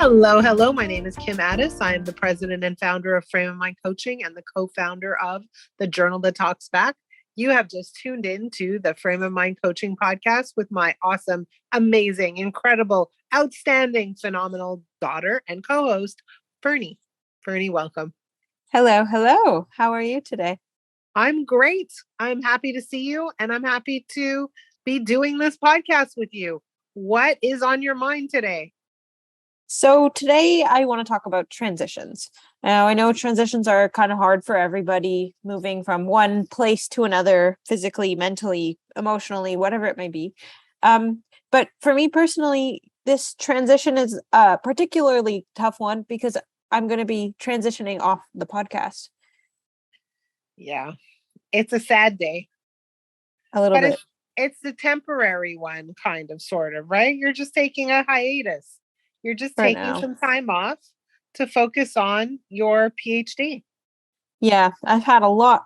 Hello, hello. My name is Kim Addis. I am the president and founder of Frame of Mind Coaching and the co-founder of the Journal That Talks Back. You have just tuned in to the Frame of Mind Coaching podcast with my awesome, amazing, incredible, outstanding, phenomenal daughter and co-host, Ferne. Ferne, welcome. Hello, hello. How are you today? I'm great. I'm happy to see you, and I'm happy to be doing this podcast with you. What is on your mind today? So today I want to talk about transitions. Now, I know transitions are kind of hard for everybody, moving from one place to another, physically, mentally, emotionally, whatever it may be. But for me personally, this transition is a particularly tough one because I'm going to be transitioning off the podcast. Yeah, it's a sad day. A little bit. It's the temporary one, kind of, sort of, right? You're just taking a hiatus. You're just For taking now. some time off to focus on your PhD. Yeah, I have a lot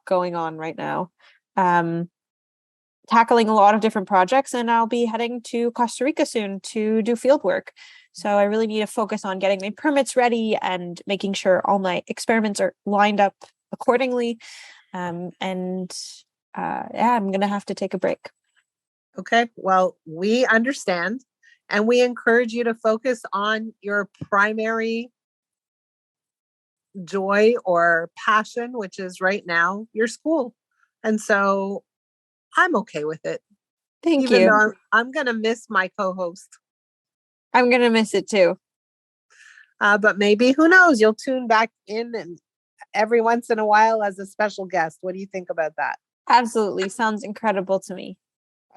going on right now. Tackling a lot of different projects, and I'll be heading to Costa Rica soon to do field work. So I really need to focus on getting my permits ready and making sure all my experiments are lined up accordingly. I'm going to have to take a break. Okay, well, we understand, and we encourage you to focus on your primary joy or passion, which is right now your school. And so I'm okay with it. Thank Even you. though I'm going to miss my co-host. I'm going to miss it too. But maybe, who knows, you'll tune back in and every once in a while as a special guest. What do you think about that? Absolutely. Sounds incredible to me.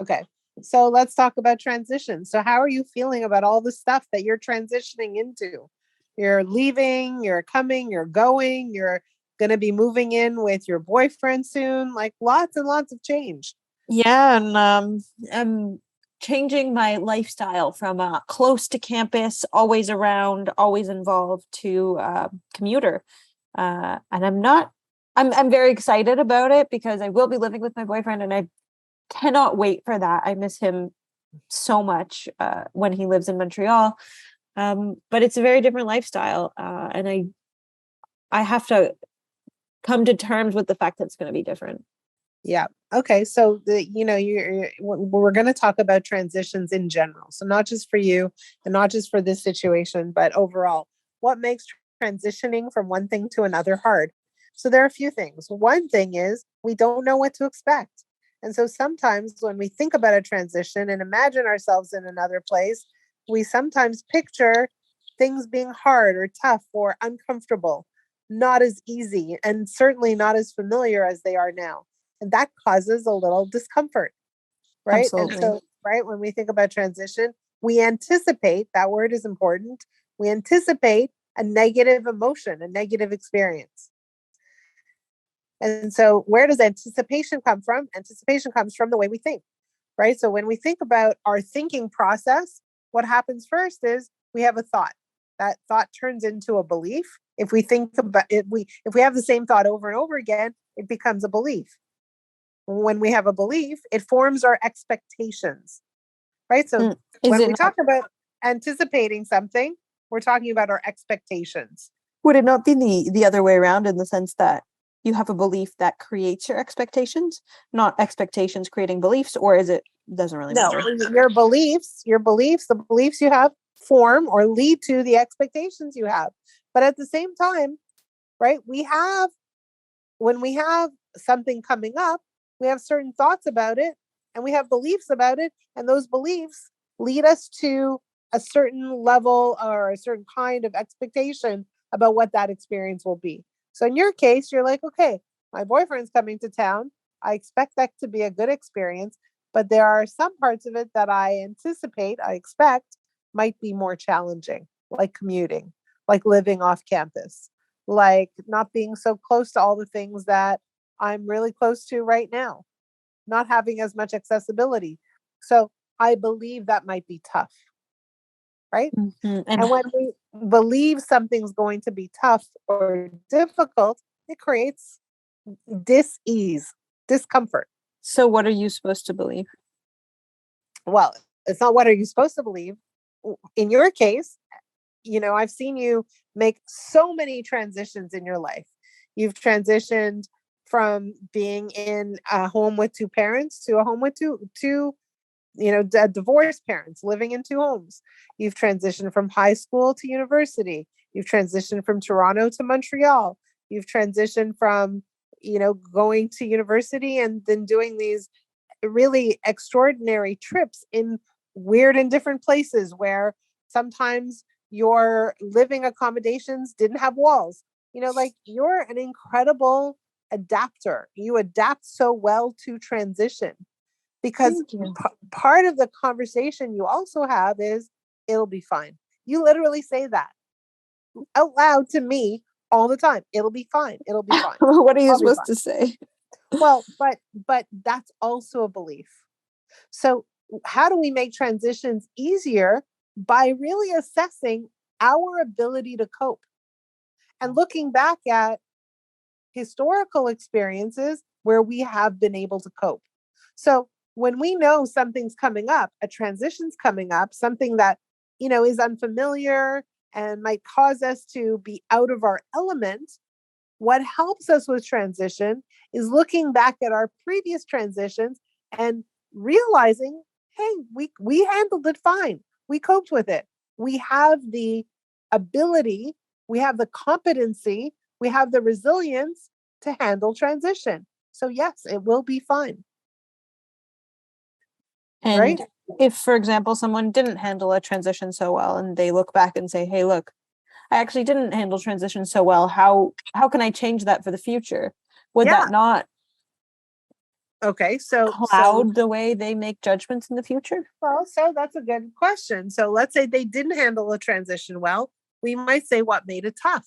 Okay. So let's talk about transition. So how are you feeling about all the stuff that you're transitioning into? You're leaving, you're coming, you're going, you're going to be moving in with your boyfriend soon, like lots and lots of change. Yeah. And I'm changing my lifestyle from close to campus, always around, always involved, to commuter. And I'm very excited about it because I will be living with my boyfriend and I cannot wait for that. I miss him so much when he lives in Montreal. But it's a very different lifestyle. And I have to come to terms with the fact that it's going to be different. Yeah. Okay. So we're going to talk about transitions in general. So not just for you and not just for this situation, but overall, what makes transitioning from one thing to another hard? So there are a few things. One thing is we don't know what to expect. And so sometimes when we think about a transition and imagine ourselves in another place, we sometimes picture things being hard or tough or uncomfortable, not as easy, and certainly not as familiar as they are now. And that causes a little discomfort, right? Absolutely. And so, right, when we think about transition, we anticipate, that word is important, we anticipate a negative emotion, a negative experience. And so where does anticipation come from? Anticipation comes from the way we think, right? So when we think about our thinking process, what happens first is we have a thought. That thought turns into a belief. If we think about it, if we have the same thought over and over again, it becomes a belief. When we have a belief, it forms our expectations, right? So when we talk about anticipating something, we're talking about our expectations. Would it not be the other way around, in the sense that you have a belief that creates your expectations, not expectations creating beliefs? Or doesn't really matter? No, your beliefs, the beliefs you have form or lead to the expectations you have. But at the same time, right, when we have something coming up, we have certain thoughts about it and we have beliefs about it. And those beliefs lead us to a certain level or a certain kind of expectation about what that experience will be. So in your case, you're like, okay, my boyfriend's coming to town. I expect that to be a good experience, but there are some parts of it that I expect might be more challenging, like commuting, like living off campus, like not being so close to all the things that I'm really close to right now, not having as much accessibility. So I believe that might be tough, right? Mm-hmm. And when we believe something's going to be tough or difficult, it creates dis-ease, discomfort. So what are you supposed to believe? Well, it's not what are you supposed to believe. in your case, I've seen you make so many transitions in your life. You've transitioned from being in a home with two parents to a home with two divorced parents living in two homes. You've transitioned from high school to university. You've transitioned from Toronto to Montreal. You've transitioned from, going to university and then doing these really extraordinary trips in weird and different places where sometimes your living accommodations didn't have walls. Like, you're an incredible adapter. You adapt so well to transition, because part of the conversation you also have is, it'll be fine. You literally say that out loud to me all the time. It'll be fine. It'll be fine. What are you I'll supposed to say? Well, but that's also a belief. So how do we make transitions easier? By really assessing our ability to cope and looking back at historical experiences where we have been able to cope. So when we know something's coming up, a transition's coming up, something that, is unfamiliar and might cause us to be out of our element, what helps us with transition is looking back at our previous transitions and realizing, hey, we handled it fine. We coped with it. We have the ability, we have the competency, we have the resilience to handle transition. So yes, it will be fine. And right? If, for example, someone didn't handle a transition so well and they look back and say, hey, look, I actually didn't handle transition so well. How can I change that for the future? Would that not cloud the way they make judgments in the future? Well, so that's a good question. So let's say they didn't handle a transition well. We might say, what made it tough?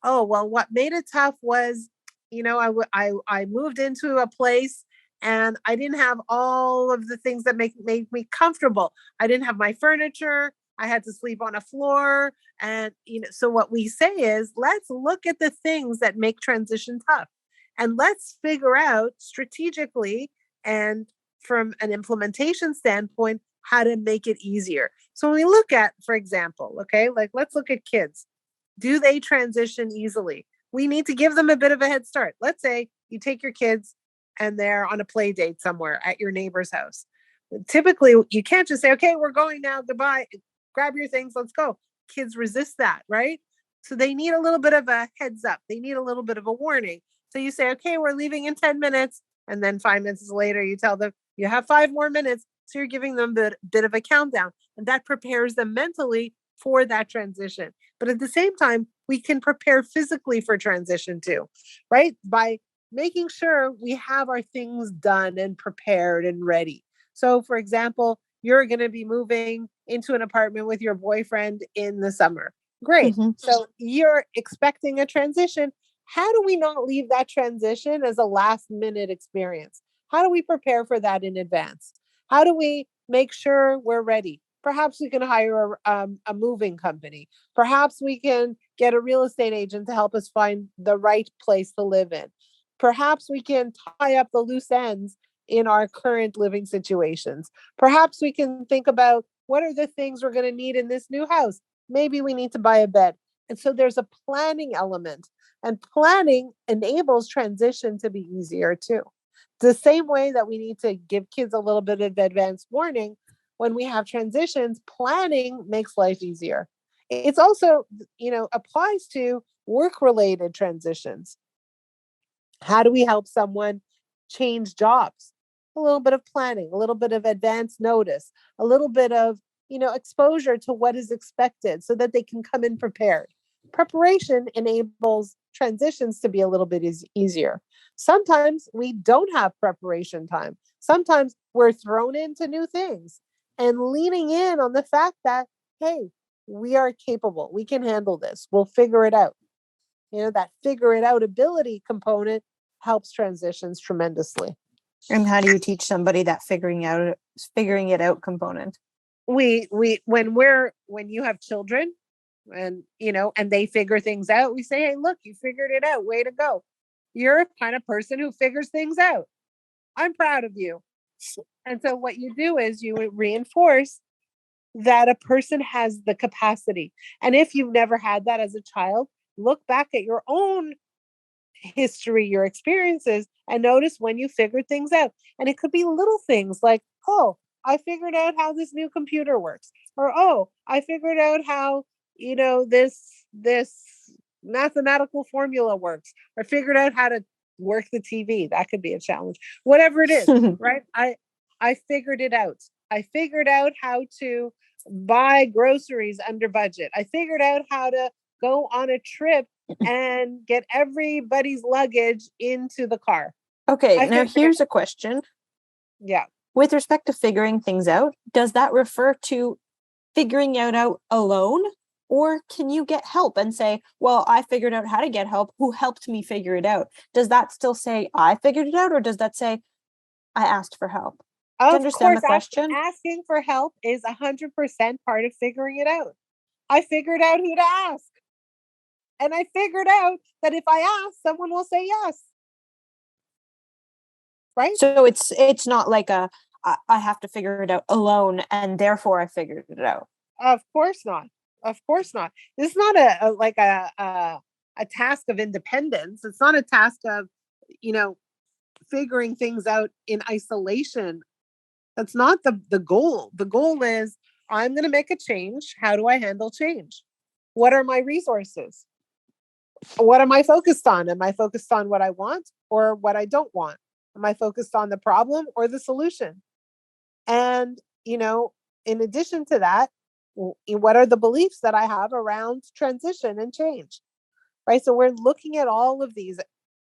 Oh, well, what made it tough was, I moved into a place and I didn't have all of the things that made me comfortable. I didn't have my furniture. I had to sleep on a floor. And, so what we say is, let's look at the things that make transition tough. And let's figure out strategically and from an implementation standpoint, how to make it easier. So when we look at, for example, okay, like let's look at kids. Do they transition easily? We need to give them a bit of a head start. Let's say you take your kids and they're on a play date somewhere at your neighbor's house. Typically, you can't just say, okay, we're going now, goodbye, grab your things, let's go. Kids resist that, right? So they need a little bit of a heads up. They need a little bit of a warning. So you say, okay, we're leaving in 10 minutes. And then 5 minutes later, you tell them, you have 5 more minutes. So you're giving them a bit of a countdown. And that prepares them mentally for that transition. But at the same time, we can prepare physically for transition too, right? By making sure we have our things done and prepared and ready. So for example, you're going to be moving into an apartment with your boyfriend in the summer. Great. Mm-hmm. So you're expecting a transition. How do we not leave that transition as a last minute experience? How do we prepare for that in advance? How do we make sure we're ready? Perhaps we can hire a moving company. Perhaps we can get a real estate agent to help us find the right place to live in. Perhaps we can tie up the loose ends in our current living situations. Perhaps we can think about, what are the things we're going to need in this new house? Maybe we need to buy a bed. And so there's a planning element, and planning enables transition to be easier too. The same way that we need to give kids a little bit of advance warning when we have transitions, planning makes life easier. It's also, applies to work-related transitions. How do we help someone change jobs? A little bit of planning, a little bit of advance notice, a little bit of, exposure to what is expected so that they can come in prepared. Preparation enables transitions to be a little bit easier. Sometimes we don't have preparation time. Sometimes we're thrown into new things, and leaning in on the fact that, hey, we are capable. We can handle this. We'll figure it out. That figure it out ability component helps transitions tremendously. And how do you teach somebody that figuring it out component? When you have children and, and they figure things out, we say, hey, look, you figured it out. Way to go. You're a kind of person who figures things out. I'm proud of you. And so what you do is you reinforce that a person has the capacity. And if you've never had that as a child, look back at your own history, your experiences, and notice when you figured things out. And it could be little things like, oh, I figured out how this new computer works, or oh, I figured out how, this mathematical formula works, or figured out how to work the TV. That could be a challenge. Whatever it is, right? I figured it out. I figured out how to buy groceries under budget. I figured out how to go on a trip and get everybody's luggage into the car. Okay, now here's a question. Yeah. With respect to figuring things out, does that refer to figuring it out alone? Or can you get help and say, well, I figured out how to get help. Who helped me figure it out? Does that still say I figured it out? Or does that say I asked for help? Do you understand the question? Asking for help is 100% part of figuring it out. I figured out who to ask. And I figured out that if I ask, someone will say yes. Right? So it's not like I have to figure it out alone and therefore I figured it out. Of course not. Of course not. This is not a task of independence. It's not a task of, figuring things out in isolation. That's not the goal. The goal is I'm going to make a change. How do I handle change? What are my resources? What am I focused on? Am I focused on what I want or what I don't want? Am I focused on the problem or the solution? And, in addition to that, what are the beliefs that I have around transition and change? Right? So we're looking at all of these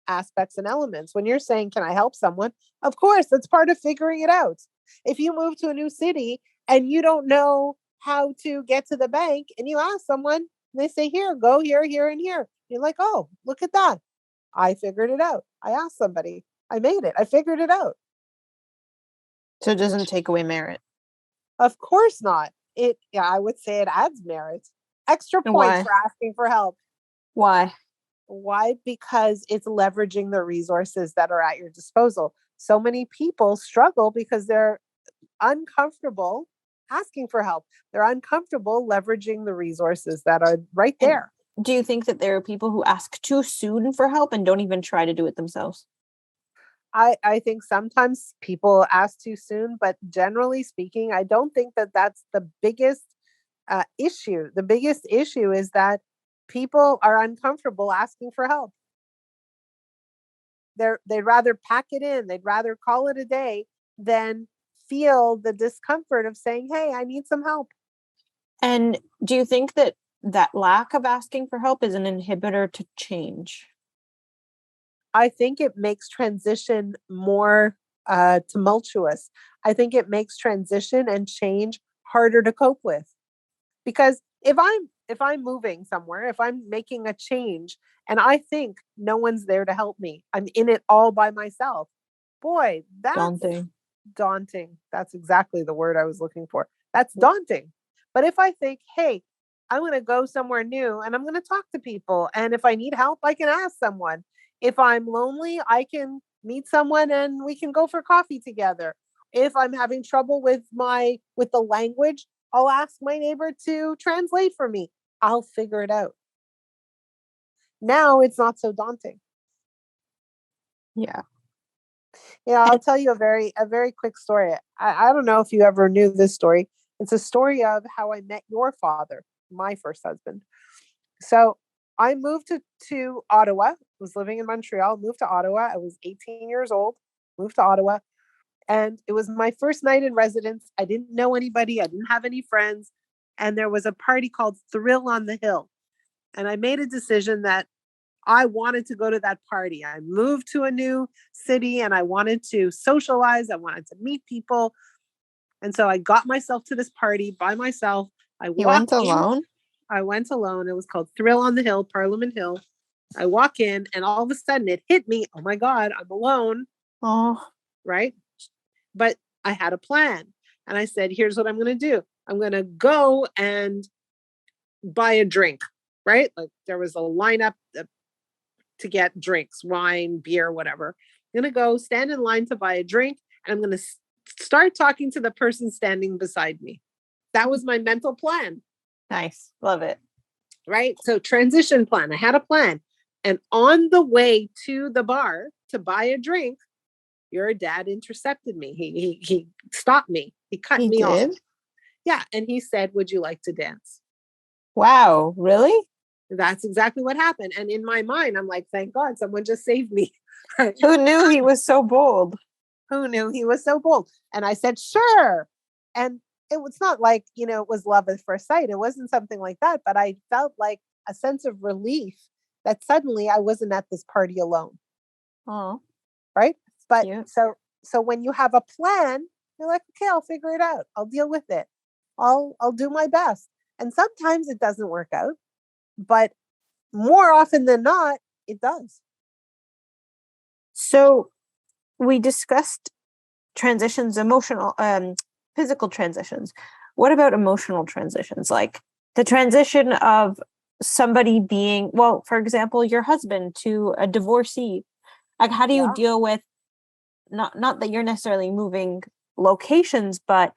aspects and elements. When you're saying, can I help someone? Of course, that's part of figuring it out. If you move to a new city and you don't know how to get to the bank and you ask someone, they say, here, go here, here, and here. You're like, oh, look at that. I figured it out. I asked somebody. I made it. I figured it out. So it doesn't take away merit. Of course not. I would say it adds merit. Extra points for asking for help. Why? Why? Because it's leveraging the resources that are at your disposal. So many people struggle because they're uncomfortable asking for help. They're uncomfortable leveraging the resources that are right there. And do you think that there are people who ask too soon for help and don't even try to do it themselves? I think sometimes people ask too soon, but generally speaking, I don't think that that's the biggest issue. The biggest issue is that people are uncomfortable asking for help. They'd rather pack it in. They'd rather call it a day than feel the discomfort of saying, hey, I need some help. And do you think that lack of asking for help is an inhibitor to change? I think it makes transition more tumultuous. I think it makes transition and change harder to cope with. Because if I'm moving somewhere, if I'm making a change and I think no one's there to help me, I'm in it all by myself. Boy, that's daunting. That's exactly the word I was looking for. That's daunting. But if I think, hey, I'm going to go somewhere new and I'm going to talk to people. And if I need help, I can ask someone. If I'm lonely, I can meet someone and we can go for coffee together. If I'm having trouble with the language, I'll ask my neighbor to translate for me. I'll figure it out. Now it's not so daunting. Yeah. I'll tell you a very quick story. I don't know if you ever knew this story. It's a story of how I met your father, my first husband. So I moved to Ottawa, was living in Montreal, moved to Ottawa. I was 18 years old, moved to Ottawa. And it was my first night in residence. I didn't know anybody. I didn't have any friends. And there was a party called Thrill on the Hill. And I made a decision that I wanted to go to that party. I moved to a new city and I wanted to socialize. I wanted to meet people. And so I got myself to this party by myself. You went alone? I went alone. It was called Thrill on the Hill, Parliament Hill. I walk in and all of a sudden it hit me. Oh my God, I'm alone. Oh. Right? But I had a plan. And I said, here's what I'm going to do. I'm going to go and buy a drink, right? Like there was a lineup to get drinks, wine, beer, whatever. I'm going to go stand in line to buy a drink. And I'm going to start talking to the person standing beside me. That was my mental plan. Nice. Love it. Right. So transition plan. I had a plan. And on the way to the bar to buy a drink, your dad intercepted me. He stopped me. He cut He me off. did? Yeah. And he said, would you like to dance? Wow. Really? That's exactly what happened. And in my mind, I'm like, thank God someone just saved me. Who knew he was so bold? Who knew he was so bold? And I said, sure. And it was not like, it was love at first sight. It wasn't something like that. But I felt like a sense of relief that suddenly I wasn't at this party alone. Oh, right. But cute. so when you have a plan, you're like, okay, I'll figure it out. I'll deal with it. I'll do my best. And sometimes it doesn't work out, but more often than not, it does. So we discussed transitions, emotional, physical transitions. What about emotional transitions? Like the transition of somebody being, well, for example, your husband to a divorcee. Like, how do you deal with not that you're necessarily moving locations, but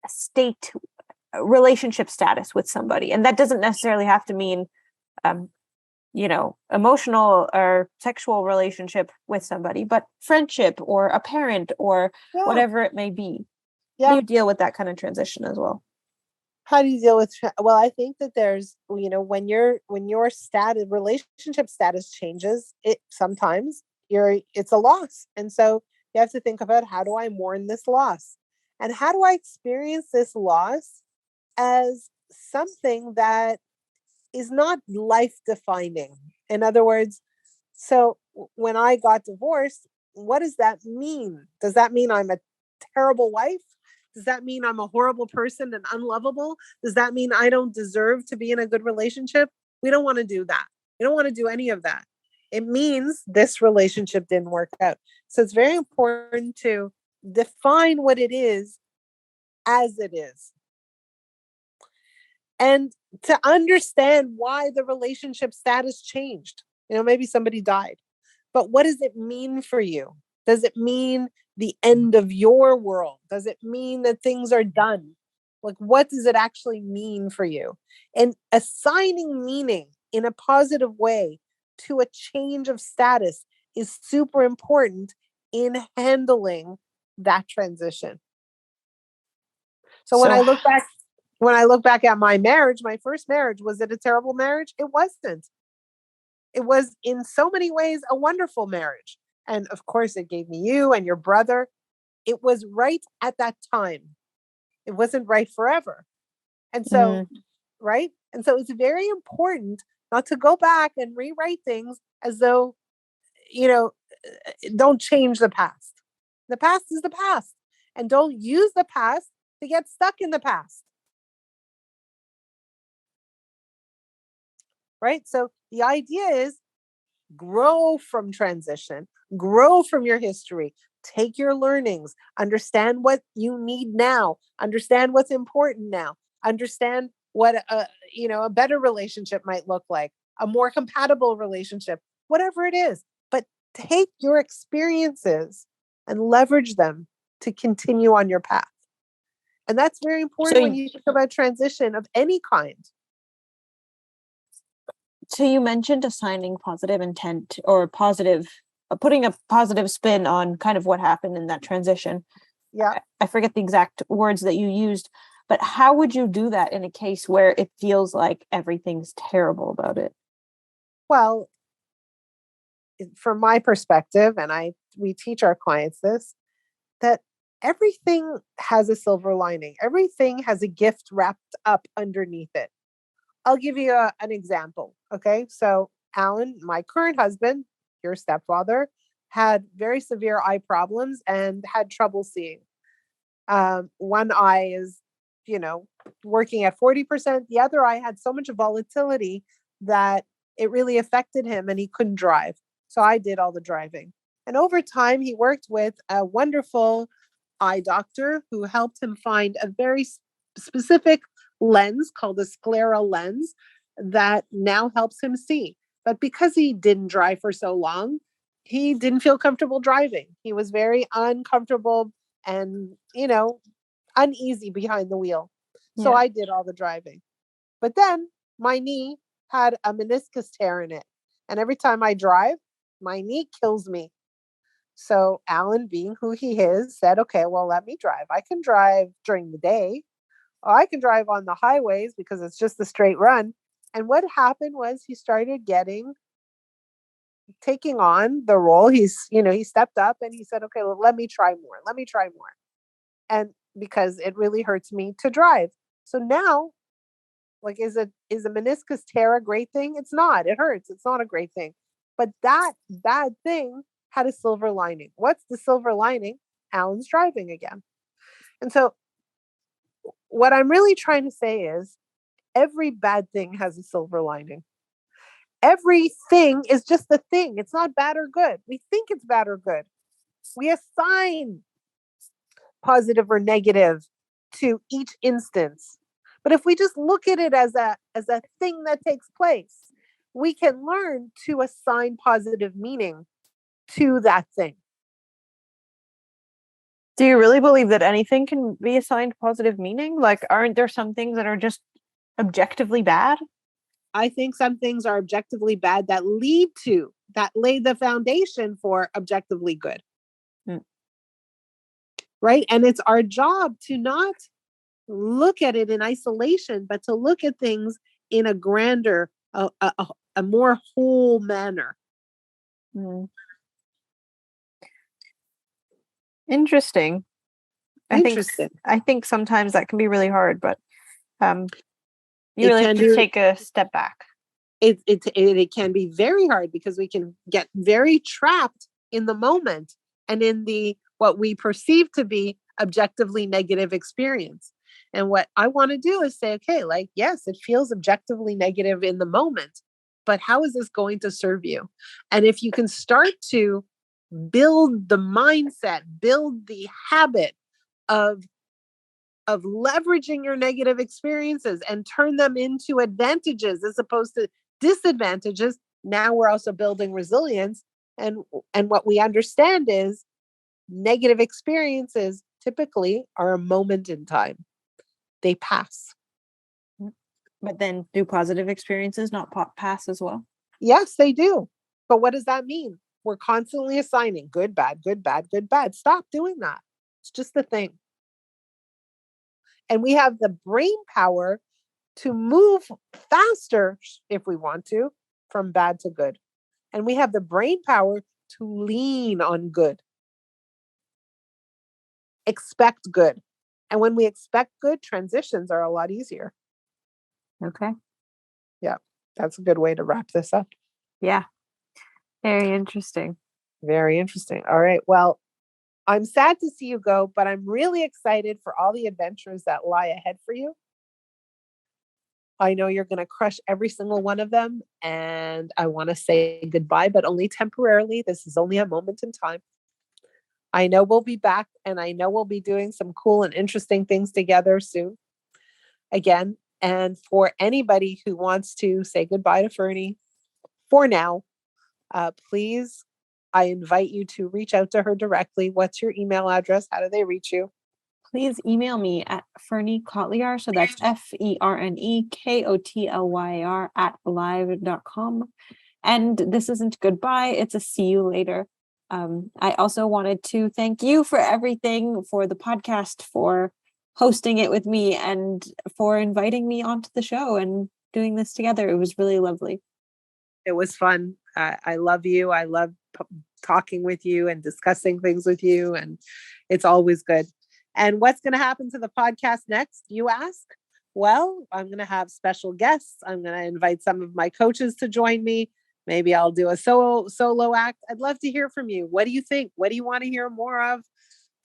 state relationship status with somebody? And that doesn't necessarily have to mean emotional or sexual relationship with somebody, but friendship or a parent or whatever it may be. How do you deal with that kind of transition as well? How do you deal with, well, I think that there's, when your status, relationship status changes, sometimes it's a loss. And so you have to think about, how do I mourn this loss? And how do I experience this loss as something that is not life defining? In other words, so when I got divorced, what does that mean? Does that mean I'm a terrible wife? Does that mean I'm a horrible person and unlovable? Does that mean I don't deserve to be in a good relationship? We don't want to do that. We don't want to do any of that. It means this relationship didn't work out. So it's very important to define what it is as it is. And to understand why the relationship status changed. Maybe somebody died, but what does it mean for you? Does it mean the end of your world? Does it mean that things are done? Like, what does it actually mean for you? And assigning meaning in a positive way to a change of status is super important in handling that transition. So when I look back at my marriage, my first marriage, was it a terrible marriage? It wasn't. It was in so many ways a wonderful marriage. And of course, it gave me you and your brother. It was right at that time. It wasn't right forever. And so, right? And so it's very important not to go back and rewrite things as though, don't change the past. The past is the past. And don't use the past to get stuck in the past. Right? So the idea is, grow from transition, grow from your history, take your learnings, understand what you need now, understand what's important now, understand what a better relationship might look like, a more compatible relationship, whatever it is. But take your experiences and leverage them to continue on your path. And that's very important when you think about transition of any kind. So you mentioned assigning positive intent or putting a positive spin on kind of what happened in that transition. Yeah. I forget the exact words that you used, but how would you do that in a case where it feels like everything's terrible about it? Well, from my perspective, and we teach our clients this, that everything has a silver lining. Everything has a gift wrapped up underneath it. I'll give you an example. Okay. So Alan, my current husband, your stepfather, had very severe eye problems and had trouble seeing. One eye is, working at 40%. The other eye had so much volatility that it really affected him and he couldn't drive. So I did all the driving. And over time, he worked with a wonderful eye doctor who helped him find a very specific lens called a scleral lens that now helps him see. But because he didn't drive for so long, he didn't feel comfortable driving. He was very uncomfortable and, uneasy behind the wheel. So Yeah. I did all the driving. But then my knee had a meniscus tear in it. And every time I drive, my knee kills me. So Alan, being who he is, said, okay, well, let me drive. I can drive during the day. Or I can drive on the highways because it's just a straight run. And what happened was he started taking on the role. He stepped up and he said, okay, well, let me try more. Let me try more. And because it really hurts me to drive. So now, like, is a meniscus tear a great thing? It's not. It hurts. It's not a great thing. But that bad thing had a silver lining. What's the silver lining? Alan's driving again. And so what I'm really trying to say is every bad thing has a silver lining. Everything is just a thing. It's not bad or good. We think it's bad or good. We assign positive or negative to each instance. But if we just look at it as a thing that takes place, we can learn to assign positive meaning to that thing. Do you really believe that anything can be assigned positive meaning? Like, aren't there some things that are just objectively bad? I think some things are objectively bad that lay the foundation for objectively good. Right? And it's our job to not look at it in isolation, but to look at things in a grander, a more whole manner. Interesting. I think sometimes that can be really hard, but you really have to take a step back. It can be very hard because we can get very trapped in the moment and in what we perceive to be objectively negative experience. And what I want to do is say, okay, like, yes, it feels objectively negative in the moment, but how is this going to serve you? And if you can start to build the mindset, build the habit of leveraging your negative experiences and turn them into advantages as opposed to disadvantages, now we're also building resilience. And what we understand is negative experiences typically are a moment in time. They pass. But then do positive experiences not pass as well? Yes, they do. But what does that mean? We're constantly assigning good, bad, good, bad, good, bad. Stop doing that. It's just a thing. And we have the brain power to move faster if we want to, from bad to good. And we have the brain power to lean on good. Expect good. And when we expect good, transitions are a lot easier. Okay. Yeah, that's a good way to wrap this up. Yeah. Very interesting. Very interesting. All right. Well, I'm sad to see you go, but I'm really excited for all the adventures that lie ahead for you. I know you're going to crush every single one of them. And I want to say goodbye, but only temporarily. This is only a moment in time. I know we'll be back, and I know we'll be doing some cool and interesting things together soon. Again, and for anybody who wants to say goodbye to Ferne for now, please, I invite you to reach out to her directly. What's your email address? How do they reach you? Please email me at Ferne Kotlyar. So that's FERNE KOTLYAR @live.com. And this isn't goodbye. It's a see you later. I also wanted to thank you for everything, for the podcast, for hosting it with me, and for inviting me onto the show and doing this together. It was really lovely. It was fun. I love you. I love talking with you and discussing things with you. And it's always good. And what's going to happen to the podcast next, you ask? Well, I'm going to have special guests. I'm going to invite some of my coaches to join me. Maybe I'll do a solo act. I'd love to hear from you. What do you think? What do you want to hear more of?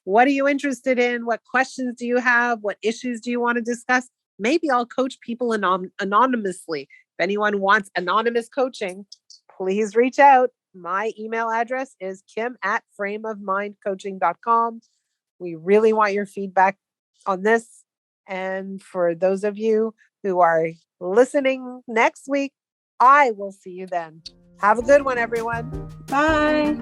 What are you interested in? What questions do you have? What issues do you want to discuss? Maybe I'll coach people anonymously. If anyone wants anonymous coaching, please reach out. My email address is kim@frameofmindcoaching.com. We really want your feedback on this. And for those of you who are listening next week, I will see you then. Have a good one, everyone. Bye.